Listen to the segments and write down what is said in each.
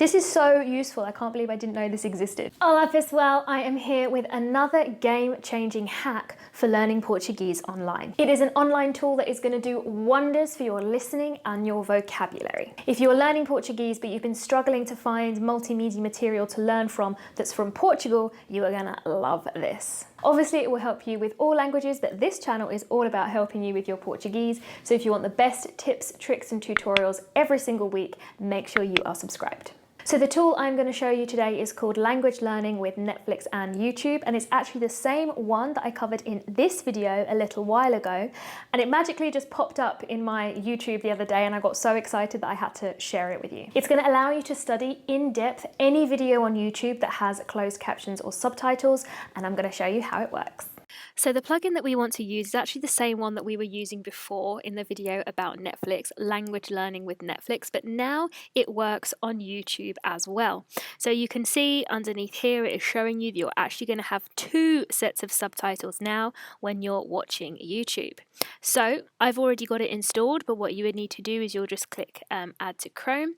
This is so useful. I can't believe I didn't know this existed. Olá pessoal, I am here with another game-changing hack for learning Portuguese online. It is an online tool that is going to do wonders for your listening and your vocabulary. If you're learning Portuguese but you've been struggling to find multimedia material to learn from that's from Portugal, you are gonna love this. Obviously, it will help you with all languages, but this channel is all about helping you with your Portuguese. So if you want the best tips, tricks, and tutorials every single week, make sure you are subscribed. So the tool I'm going to show you today is called Language Learning with Netflix and YouTube, and it's actually the same one that I covered in this video a little while ago, and it magically just popped up in my YouTube the other day and I got so excited that I had to share it with you. It's going to allow you to study in depth any video on YouTube that has closed captions or subtitles, and I'm going to show you how it works. So the plugin that we want to use is actually the same one that we were using before in the video about Netflix, Language Learning with Netflix, but now it works on YouTube as well. So you can see underneath here it is showing you that you're actually going to have two sets of subtitles now when you're watching YouTube. So I've already got it installed, but what you would need to do is you'll just click Add to Chrome,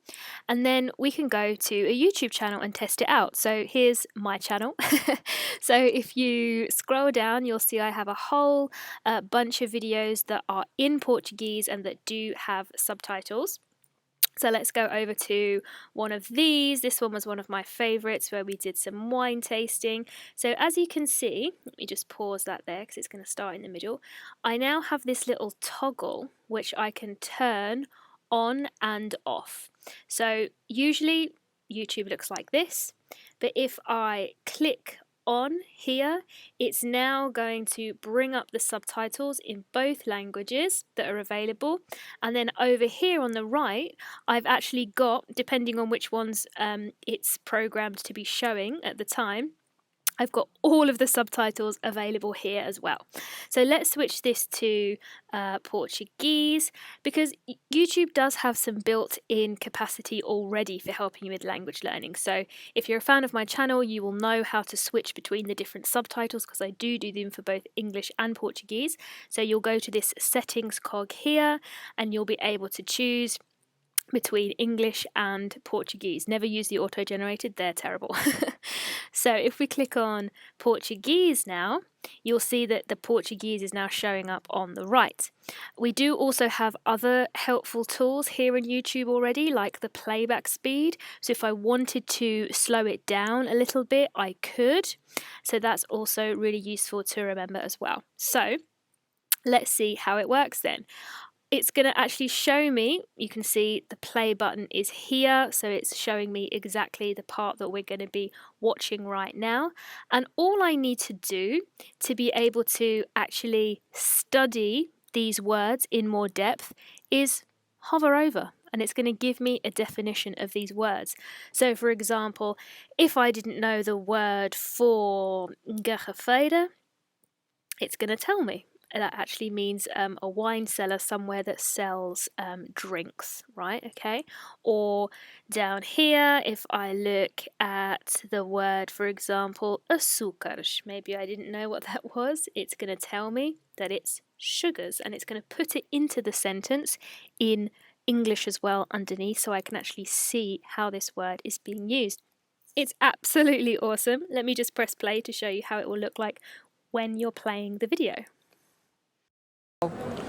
and then we can go to a YouTube channel and test it out. So here's my channel. So if you scroll down, you'll see I have a whole bunch of videos that are in Portuguese and that do have subtitles. So let's go over to one of these. This one was one of my favorites where we did some wine tasting. So as you can see, let me just pause that there because it's going to start in the middle. I now have this little toggle which I can turn on and off. So usually YouTube looks like this, but if I click on here, it's now going to bring up the subtitles in both languages that are available, and then over here on the right I've actually got, depending on which ones it's programmed to be showing at the time, I've got all of the subtitles available here as well. So let's switch this to Portuguese, because YouTube does have some built-in capacity already for helping you with language learning. So if you're a fan of my channel, you will know how to switch between the different subtitles, because I do them for both English and Portuguese. So you'll go to this settings cog here and you'll be able to choose between English and Portuguese. Never use the auto-generated, they're terrible. So if we click on Portuguese now, you'll see that the Portuguese is now showing up on the right. We do also have other helpful tools here in YouTube already, like the playback speed. So if I wanted to slow it down a little bit, I could. So that's also really useful to remember as well. So let's see how it works then. It's going to actually show me, you can see the play button is here, so it's showing me exactly the part that we're going to be watching right now. And all I need to do to be able to actually study these words in more depth is hover over, and it's going to give me a definition of these words. So for example, if I didn't know the word for garrafeira, it's going to tell me. That actually means a wine cellar somewhere that sells drinks, right? Okay. Or down here, if I look at the word, for example, açúcares, maybe I didn't know what that was, it's going to tell me that it's sugars, and it's going to put it into the sentence in English as well underneath, so I can actually see how this word is being used. It's absolutely awesome. Let me just press play to show you how it will look like when you're playing the video.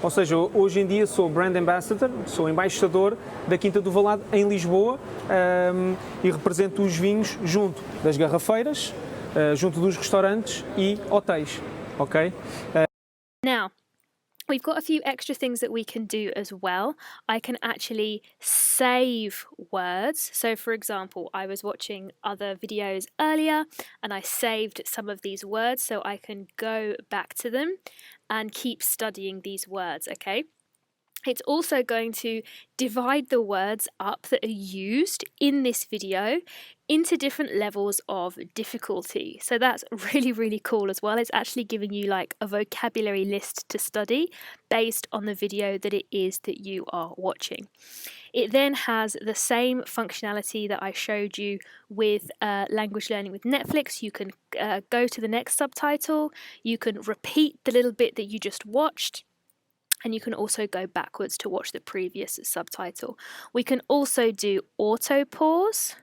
Ou seja, hoje em dia sou Brand Ambassador, sou embaixador da Quinta do Valado em Lisboa, e represento os vinhos junto das garrafeiras, junto dos restaurantes e hotéis, ok? Now, we've got a few extra things that we can do as well. I can actually save words. So for example, I was watching other videos earlier and I saved some of these words, so I can go back to them and keep studying these words, okay? It's also going to divide the words up that are used in this video into different levels of difficulty. So that's really, really cool as well. It's actually giving you like a vocabulary list to study based on the video that it is that you are watching. It then has the same functionality that I showed you with language learning with Netflix. You can go to the next subtitle, you can repeat the little bit that you just watched, and you can also go backwards to watch the previous subtitle. We can also do auto pause.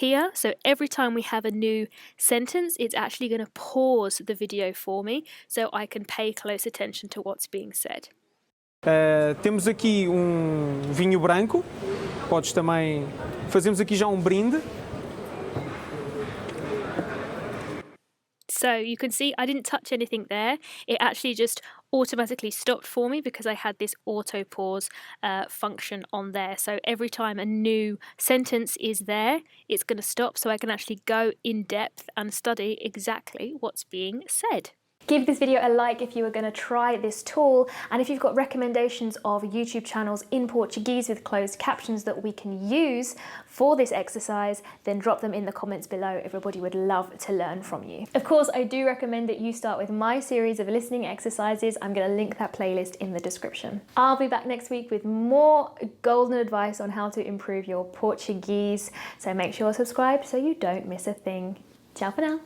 here. So every time we have a new sentence, it's actually going to pause the video for me so I can pay close attention to what's being said. Temos aqui vinho branco, podes também, fazemos aqui já brinde. So you can see I didn't touch anything there. It actually just automatically stopped for me because I had this auto pause function on there. So every time a new sentence is there, it's going to stop so I can actually go in depth and study exactly what's being said. Give this video a like if you are going to try this tool, and if you've got recommendations of YouTube channels in Portuguese with closed captions that we can use for this exercise, then drop them in the comments below. Everybody would love to learn from you. Of course, I do recommend that you start with my series of listening exercises. I'm going to link that playlist in the description. I'll be back next week with more golden advice on how to improve your Portuguese, so make sure you're subscribed so you don't miss a thing. Ciao for now.